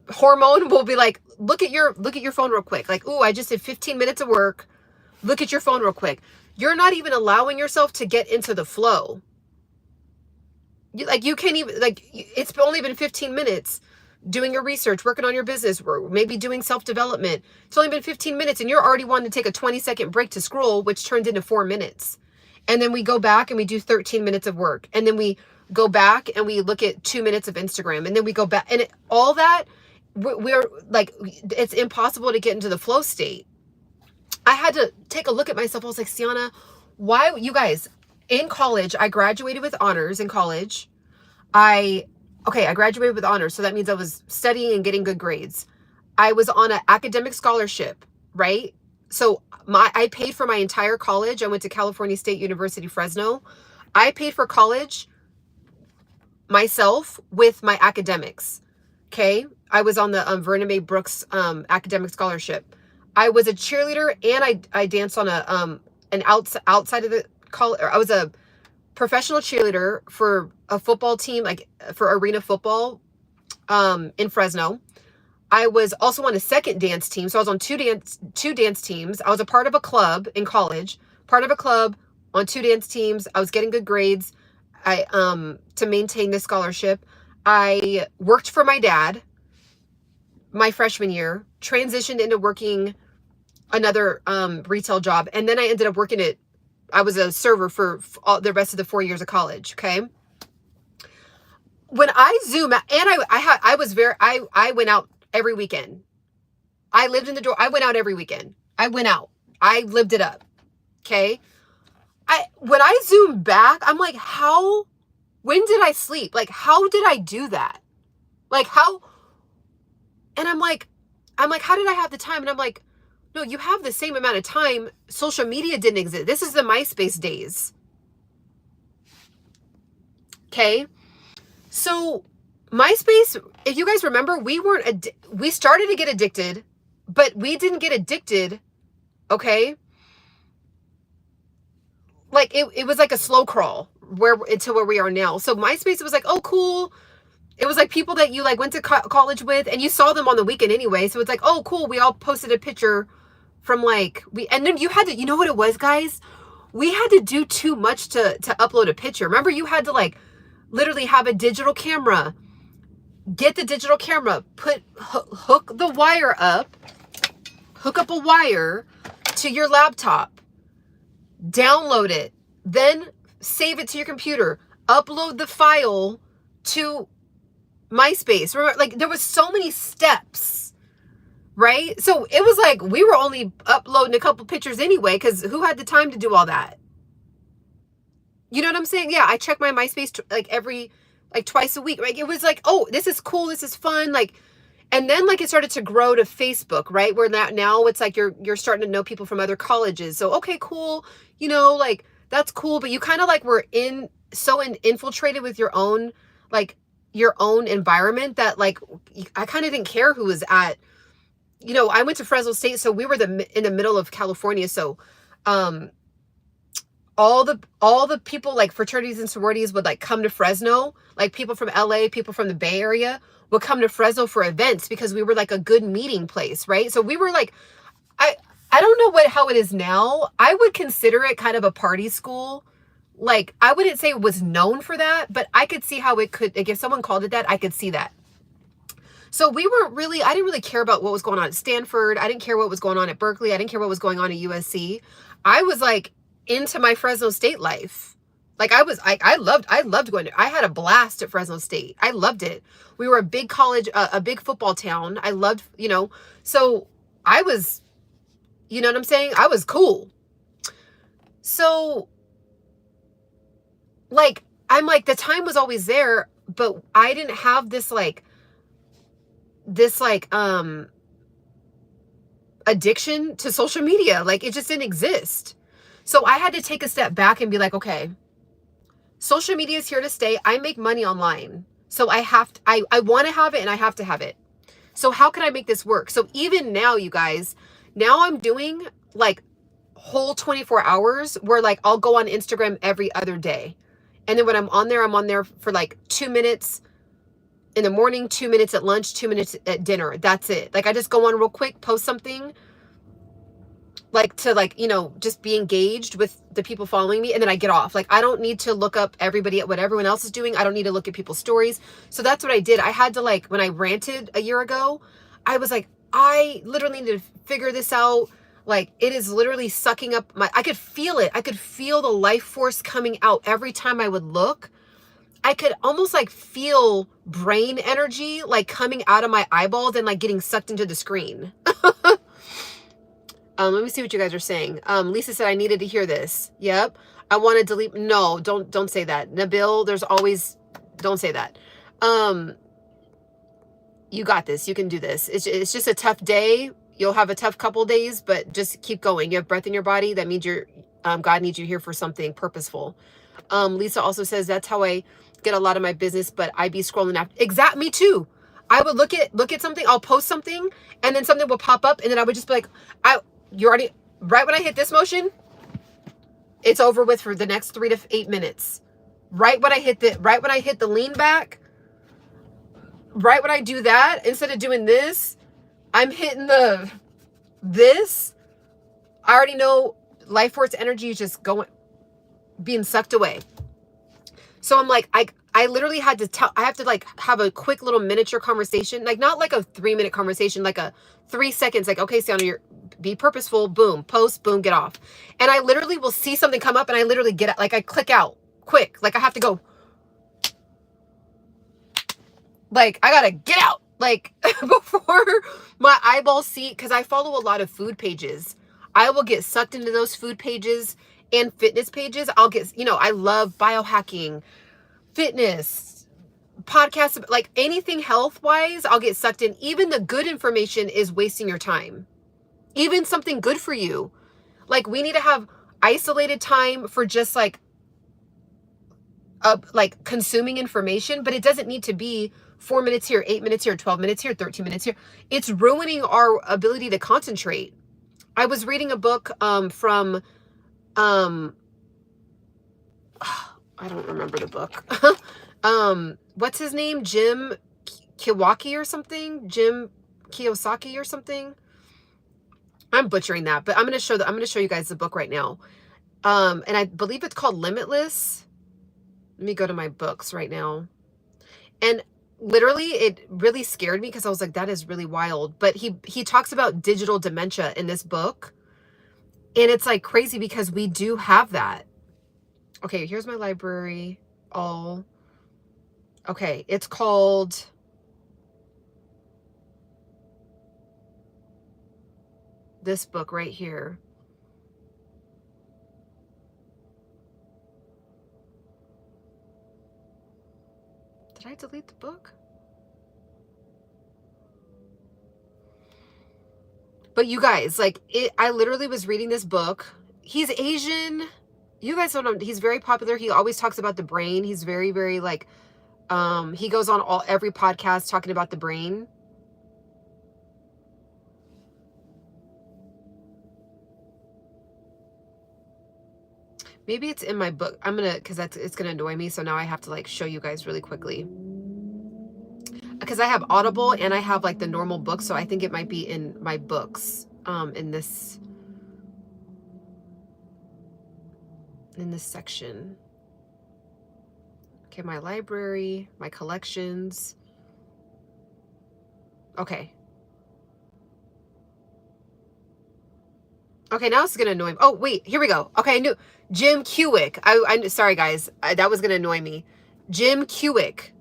hormone will be like, look at your phone real quick. Like, ooh, I just did 15 minutes of work. Look at your phone real quick. You're not even allowing yourself to get into the flow. You can't even, like, it's only been 15 minutes doing your research, working on your business, or maybe doing self-development. It's only been 15 minutes and you're already wanting to take a 20-second break to scroll, which turned into 4 minutes. And then we go back and we do 13 minutes of work. And then we go back and we look at 2 minutes of Instagram. And then we go back, and all that, we're like, it's impossible to get into the flow state. I had to take a look at myself. I was like, Ciana, why, you guys, in college, I graduated with honors in college. I graduated with honors. So that means I was studying and getting good grades. I was on an academic scholarship, right? So I paid for my entire college. I went to California State University, Fresno. I paid for college myself with my academics. Okay. I was on the Vernon May Brooks academic scholarship. I was a cheerleader, and I danced on an outside of the college. I was a professional cheerleader for a football team, like for arena football in Fresno. I was also on a second dance team. So I was on two dance teams. I was a part of a club in college, part of a club on 2 dance teams. I was getting good grades to maintain this scholarship. I worked for my dad my freshman year, transitioned into working another retail job, and then I ended up working at, I was a server for all the rest of the 4 years of college. Okay. When I zoom out, and I went out every weekend. I lived in the door. I went out every weekend. I went out. I lived it up. Okay. When I zoom back, I'm like, when did I sleep? Like, how did I do that? Like, how? And I'm like, how did I have the time? And I'm like, no, you have the same amount of time. Social media didn't exist. This is the MySpace days. Okay. So MySpace, if you guys remember, we started to get addicted, but we didn't get addicted. Okay. Like it was like a slow crawl until where we are now. So MySpace was like, oh, cool. It was like people that you like went to college with, and you saw them on the weekend anyway. So it's like, oh, cool. We all posted a picture from and then you had to, you know what it was, guys? We had to do too much to upload a picture. Remember, you had to like literally have a digital camera, get the digital camera, hook the wire up, hook up a wire to your laptop, download it, then save it to your computer, upload the file to MySpace. Remember, like there was so many steps, right? So it was like we were only uploading a couple pictures anyway, because who had the time to do all that? You know what I'm saying? Yeah, I check my MySpace twice a week. Like it was like, oh, this is cool, this is fun, like. And then like it started to grow to Facebook, right? Where now it's like you're starting to know people from other colleges. So okay, cool, you know, like that's cool, but you kind of like were infiltrated with your own environment that like I kind of didn't care who was at, you know, I went to Fresno State, so we were in the middle of California. So all the people like fraternities and sororities would like come to Fresno, like people from LA, people from the Bay Area would come to Fresno for events because we were like a good meeting place, right? So we were like, I don't know how it is now. I would consider it kind of a party school. Like, I wouldn't say it was known for that, but I could see how it could, like if someone called it that, I could see that. So I didn't really care about what was going on at Stanford. I didn't care what was going on at Berkeley. I didn't care what was going on at USC. I was like into my Fresno State life. Like I loved going I had a blast at Fresno State. I loved it. We were a big college, a big football town. I loved, you know, so I was, you know what I'm saying? I was cool. So like, I'm like, the time was always there, but I didn't have this addiction to social media. Like it just didn't exist. So I had to take a step back and be like, okay, social media is here to stay. I make money online. So I want to have it and I have to have it. So how can I make this work? So even now, you guys, now I'm doing like whole 24 hours where like I'll go on Instagram every other day. And then when I'm on there for like 2 minutes in the morning, 2 minutes at lunch, 2 minutes at dinner. That's it. Like I just go on real quick, post something like to like, you know, just be engaged with the people following me, and then I get off. Like I don't need to look up what everyone else is doing. I don't need to look at people's stories. So that's what I did. I had to like, when I ranted a year ago, I was like, I literally need to figure this out. Like it is literally sucking up I could feel it. I could feel the life force coming out every time I would look. I could almost like feel brain energy like coming out of my eyeballs and like getting sucked into the screen. Let me see what you guys are saying. Lisa said I needed to hear this. Yep. I want to delete. No, don't say that. Nabil, don't say that. You got this. You can do this. It's just a tough day. You'll have a tough couple days, but just keep going. You have breath in your body. That means God needs you here for something purposeful. Lisa also says that's how I get a lot of my business, but I be scrolling after. Me too. I would look at something. I'll post something, and then something will pop up, and then I would just be like, right when I hit this motion, it's over with for the next 3 to 8 minutes. Right when I hit the lean back, right when I do that, instead of doing this, I'm hitting this. I already know life force energy is just being sucked away. So I'm like, I literally had to I have to like have a quick little miniature conversation, like not like a 3-minute conversation, like a 3 seconds, like, okay, Ciana, be purposeful, boom, post, boom, get off. And I literally will see something come up and I literally get, like, I click out quick. Like I have to go, like, I gotta get out, like, before my eyeballs see, because I follow a lot of food pages. I will get sucked into those food pages and fitness pages. I'll get, you know, I love biohacking, fitness, podcasts, like anything health-wise, I'll get sucked in. Even the good information is wasting your time. Even something good for you. Like, we need to have isolated time for just like consuming information, but it doesn't need to be 4 minutes here, 8 minutes here, 12 minutes here, 13 minutes here. It's ruining our ability to concentrate. I was reading a book from I don't remember the book. What's his name? Jim Kiwaki or something? Jim Kiyosaki or something? I'm butchering that, but I'm going to show you guys the book right now. And I believe it's called Limitless. Let me go to my books right now. And literally it really scared me because I was like, that is really wild. But he talks about digital dementia in this book. And it's like crazy because we do have that. Okay, here's my library. All. Okay, it's called this book right here. Did I delete the book? But you guys, like, I literally was reading this book. He's Asian. You guys don't know. He's very popular. He always talks about the brain. He's very, very like, he goes on every podcast talking about the brain. Maybe it's in my book. I'm gonna, because it's gonna annoy me. So now I have to like show you guys really quickly. Because I have Audible and I have like the normal book. So I think it might be in my books, in this section. Okay, my library, my collections. Okay. Okay, now it's gonna annoy me. Oh, wait, here we go. Okay, I knew. Jim Kiwick. I sorry guys, that was gonna annoy me. Jim Kiwick,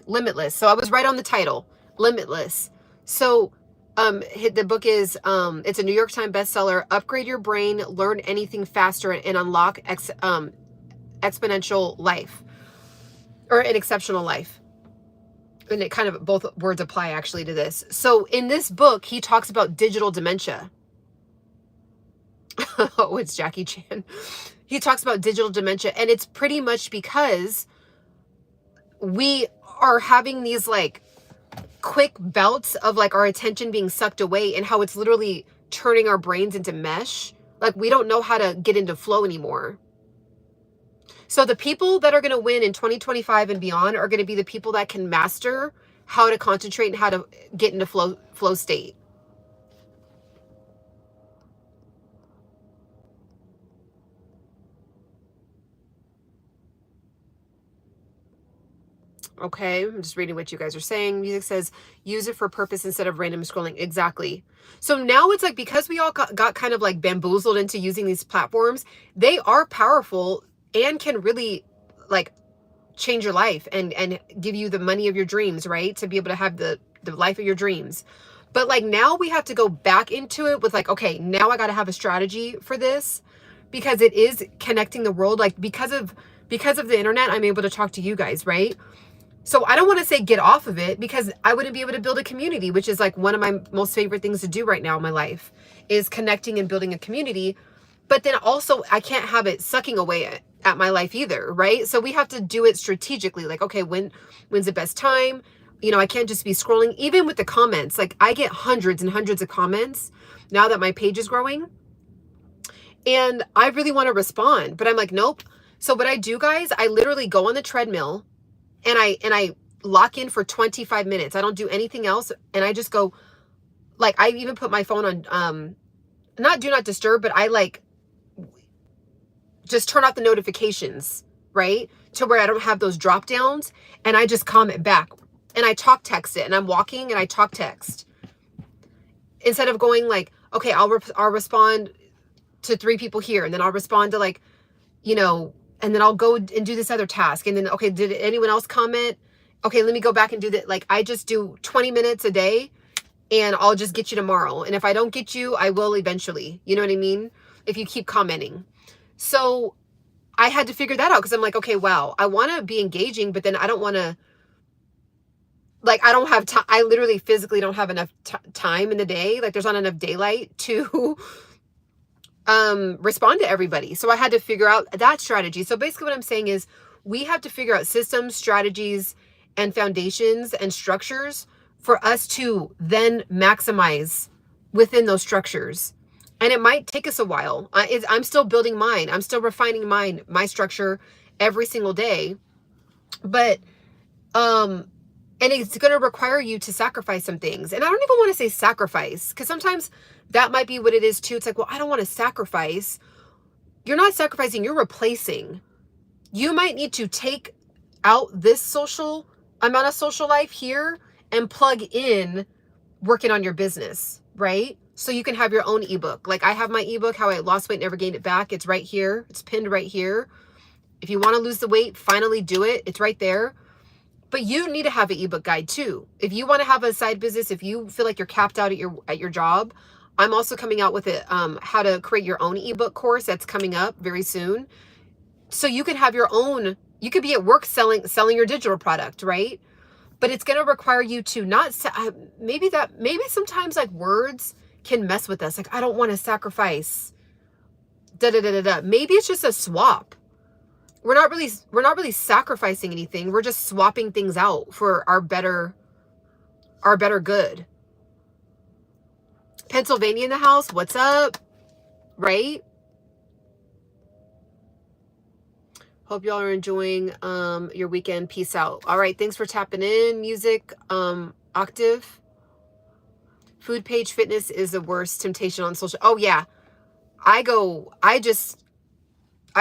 Limitless. So I was right on the title, Limitless. So the book is it's a New York Times bestseller. Upgrade your brain, learn anything faster, and unlock exponential life, or an exceptional life. And it kind of, both words apply actually to this. So in this book, he talks about digital dementia. Oh, it's Jackie Chan. He talks about digital dementia, and it's pretty much because we are having these like quick bouts of like our attention being sucked away, and how it's literally turning our brains into mesh. Like, we don't know how to get into flow anymore. So the people that are going to win in 2025 and beyond are going to be the people that can master how to concentrate and how to get into flow state. Okay, I'm just reading what you guys are saying. Music says, use it for purpose instead of random scrolling. Exactly. So now it's like, because we all got kind of like bamboozled into using these platforms, they are powerful and can really like change your life and give you the money of your dreams, right? To be able to have the life of your dreams. But like, now we have to go back into it with like, okay, now I got to have a strategy for this, because it is connecting the world. Like, because of the internet, I'm able to talk to you guys, right? So I don't want to say get off of it, because I wouldn't be able to build a community, which is like one of my most favorite things to do right now in my life, is connecting and building a community. But then also I can't have it sucking away at my life either, right? So we have to do it strategically. Like, okay, when's the best time? You know, I can't just be scrolling. Even with the comments, like, I get hundreds and hundreds of comments now that my page is growing, and I really want to respond, but I'm like, nope. So what I do, guys, I literally go on the treadmill, and I lock in for 25 minutes. I don't do anything else. And I just go, like, I even put my phone on, not do not disturb, but I like just turn off the notifications, right? to where I don't have those drop downs, and I just comment back and I talk text it, and I'm walking and I talk text instead of going like, okay, I'll respond to 3 people here, and then I'll respond to like, you know, and then I'll go and do this other task, and then, okay, did anyone else comment? Okay, let me go back and do that. Like, I just do 20 minutes a day, and I'll just get you tomorrow. And if I don't get you, I will eventually. You know what I mean? If you keep commenting. So I had to figure that out, because I'm like, okay, wow, I want to be engaging, but then I don't want to, like, I don't have time. I literally physically don't have enough time in the day. Like, there's not enough daylight to respond to everybody. So I had to figure out that strategy. So basically what I'm saying is we have to figure out systems, strategies, and foundations and structures for us to then maximize within those structures. And it might take us a while. I'm still building mine. I'm still refining my structure every single day. But, and it's going to require you to sacrifice some things. And I don't even want to say sacrifice, because sometimes that might be what it is too. It's like, well, I don't want to sacrifice. You're not sacrificing, you're replacing. You might need to take out this social amount of social life here and plug in working on your business, right? So you can have your own ebook. Like, I have my ebook, How I Lost Weight, Never Gained It Back. It's right here. It's pinned right here. If you want to lose the weight, finally do it. It's right there. But you need to have an ebook guide too. If you want to have a side business, if you feel like you're capped out at your job, I'm also coming out with it, how to create your own ebook course that's coming up very soon. So you can have your own, you could be at work selling your digital product, right? But it's going to require you to not, maybe sometimes like words can mess with us. Like, I don't want to sacrifice, Maybe it's just a swap. We're not really sacrificing anything. We're just swapping things out for our better good. Pennsylvania in the house. What's up? Right? Hope y'all are enjoying your weekend. Peace out. All right. Thanks for tapping in. Music, Octave. Food page fitness is the worst temptation on social. Oh yeah. I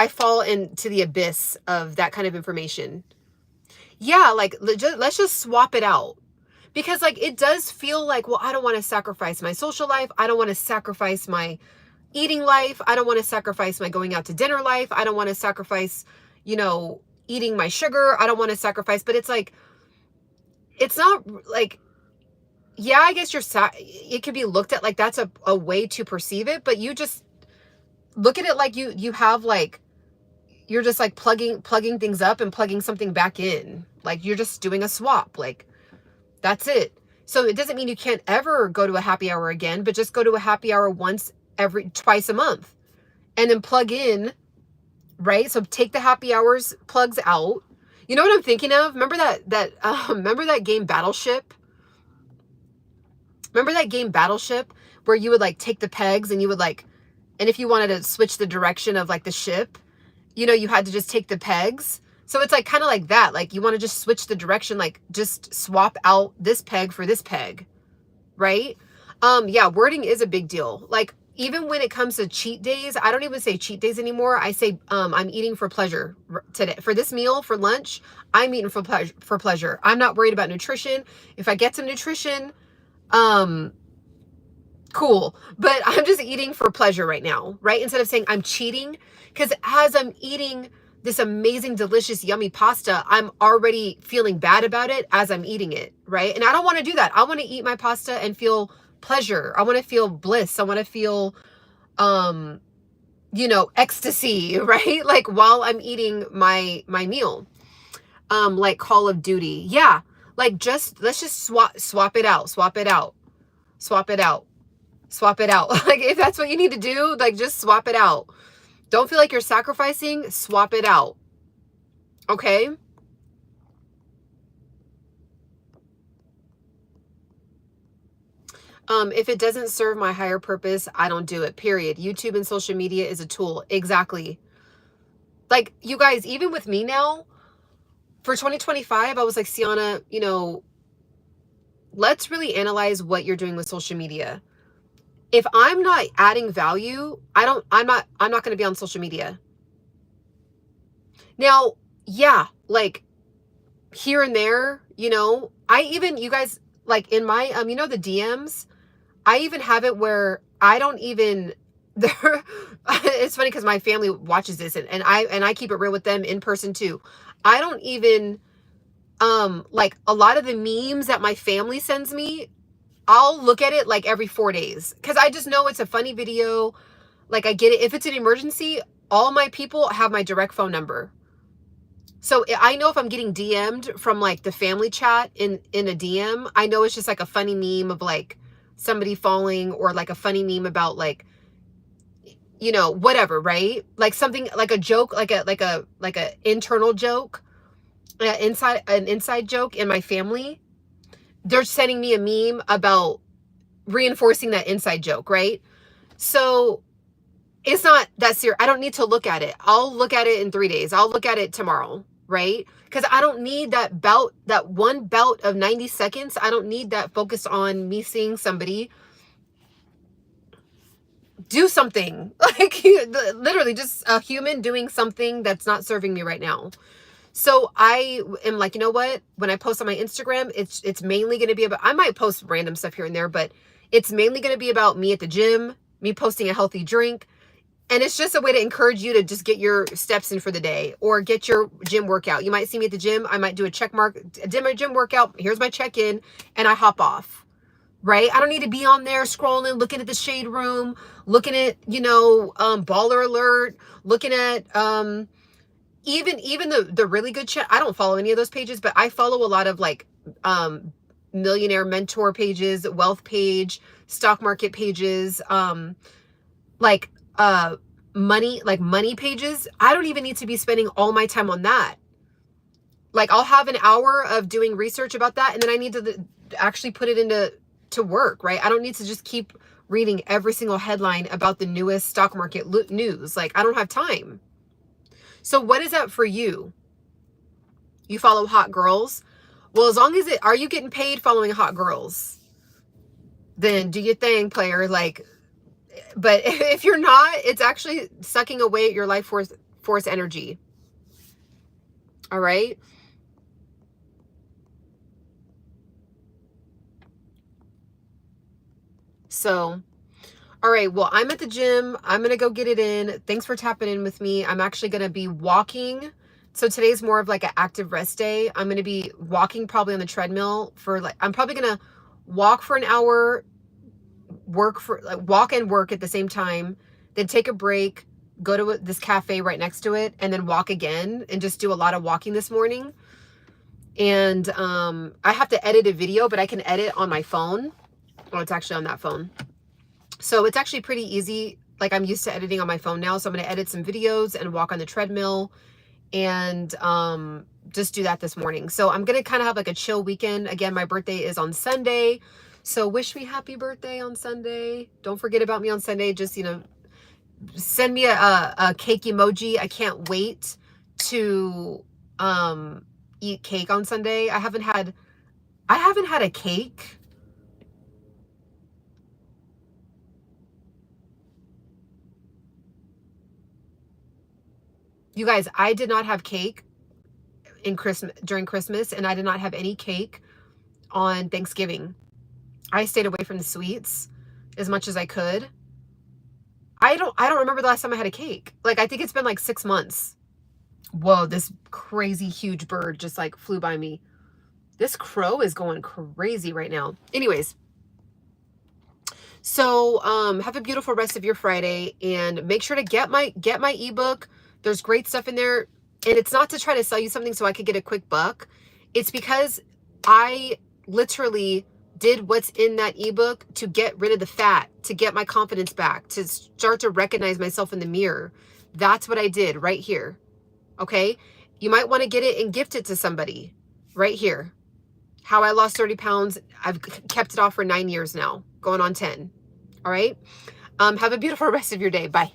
fall into the abyss of that kind of information. Yeah. Like, let's just swap it out. Because like, it does feel like, well, I don't want to sacrifice my social life. I don't want to sacrifice my eating life. I don't want to sacrifice my going out to dinner life. I don't want to sacrifice, you know, eating my sugar. I don't want to sacrifice, but it's like, it's not like, yeah, I guess it could be looked at like that's a way to perceive it, but you just look at it like you have like, you're just like plugging things up and plugging something back in. Like, you're just doing a swap. Like, that's it. So it doesn't mean you can't ever go to a happy hour again, but just go to a happy hour twice a month and then plug in, right? So take the happy hours plugs out. You know what I'm thinking of? Remember that game Battleship? Remember that game Battleship where you would like take the pegs and you would like, and if you wanted to switch the direction of like the ship, you know, you had to just take the pegs. So it's like kind of like that. Like, you want to just switch the direction, like just swap out this peg for this peg, right? Yeah, wording is a big deal. Like, even when it comes to cheat days, I don't even say cheat days anymore. I say, I'm eating for pleasure today. For this meal, for lunch, I'm eating for pleasure. I'm not worried about nutrition. If I get some nutrition, cool. But I'm just eating for pleasure right now, right? Instead of saying I'm cheating, because as I'm eating this amazing, delicious, yummy pasta, I'm already feeling bad about it as I'm eating it, right? And I don't want to do that. I want to eat my pasta and feel pleasure. I want to feel bliss. I want to feel, you know, ecstasy, right? Like, while I'm eating my meal, like Call of Duty. Yeah. Like, let's just swap it out. Like, if that's what you need to do, like, just swap it out. Don't feel like you're sacrificing, swap it out. Okay? If it doesn't serve my higher purpose, I don't do it, period. YouTube and social media is a tool. Exactly. Like, you guys, even with me now, for 2025, I was like, Ciana, you know, let's really analyze what you're doing with social media. If I'm not adding value, I'm not going to be on social media. Now, yeah, like here and there, you know, I even, you guys, like in my, you know, the DMs, I even have it where I don't even, there, it's funny because my family watches this and I keep it real with them in person too. I don't even, like a lot of the memes that my family sends me, I'll look at it like every 4 days because I just know it's a funny video. Like I get it. If it's an emergency, all my people have my direct phone number. So I know if I'm getting DM'd from like the family chat in a DM, I know it's just like a funny meme of like somebody falling or like a funny meme about like, you know, whatever, right? Like something like a joke, like a internal joke, an inside joke in my family. They're sending me a meme about reinforcing that inside joke, right? So it's not that serious. I don't need to look at it. I'll look at it in 3 days. I'll look at it tomorrow, right? Because I don't need that bout, that one bout of 90 seconds. I don't need that focused on me seeing somebody do something. Like literally just a human doing something that's not serving me right now. So I am like, you know what? When I post on my Instagram, it's mainly going to be about, I might post random stuff here and there, but it's mainly going to be about me at the gym, me posting a healthy drink. And it's just a way to encourage you to just get your steps in for the day or get your gym workout. You might see me at the gym. I might do a check mark, did my gym workout. Here's my check-in and I hop off, right? I don't need to be on there scrolling, looking at the shade room, looking at, you know, baller alert, looking at, even the really good chat. I don't follow any of those pages, but I follow a lot of like millionaire mentor pages, wealth page, stock market pages, like money pages. I don't even need to be spending all my time on that. Like I'll have an hour of doing research about that and then I need to actually put it into work, right? I don't need to just keep reading every single headline about the newest stock market news. Like I don't have time. So what is that for you? You follow hot girls? Well, as long as are you getting paid following hot girls? Then do your thing, player. Like, but if you're not, it's actually sucking away at your life force energy. All right. So, all right, well, I'm at the gym. I'm going to go get it in. Thanks for tapping in with me. I'm actually going to be walking. So today's more of like an active rest day. I'm going to be walking probably on the treadmill for like, I'm probably going to walk for an hour, walk and work at the same time, then take a break, go to this cafe right next to it, and then walk again and just do a lot of walking this morning. And I have to edit a video, but I can edit on my phone. Oh, it's actually on that phone. So it's actually pretty easy. Like I'm used to editing on my phone now. So I'm going to edit some videos and walk on the treadmill and just do that this morning. So I'm going to kind of have like a chill weekend. Again, my birthday is on Sunday. So wish me happy birthday on Sunday. Don't forget about me on Sunday. Just, you know, send me a cake emoji. I can't wait to eat cake on Sunday. I haven't had a cake. You guys, I did not have cake during Christmas, and I did not have any cake on Thanksgiving. I stayed away from the sweets as much as I could. I don't remember the last time I had a cake. Like I think it's been like 6 months. Whoa, this crazy huge bird just like flew by me. This crow is going crazy right now. Anyways, so have a beautiful rest of your Friday and make sure to get my ebook. There's great stuff in there. And it's not to try to sell you something so I could get a quick buck. It's because I literally did what's in that ebook to get rid of the fat, to get my confidence back, to start to recognize myself in the mirror. That's what I did right here. Okay. You might want to get it and gift it to somebody right here. How I lost 30 pounds. I've kept it off for 9 years now, going on 10. All right. Have a beautiful rest of your day. Bye.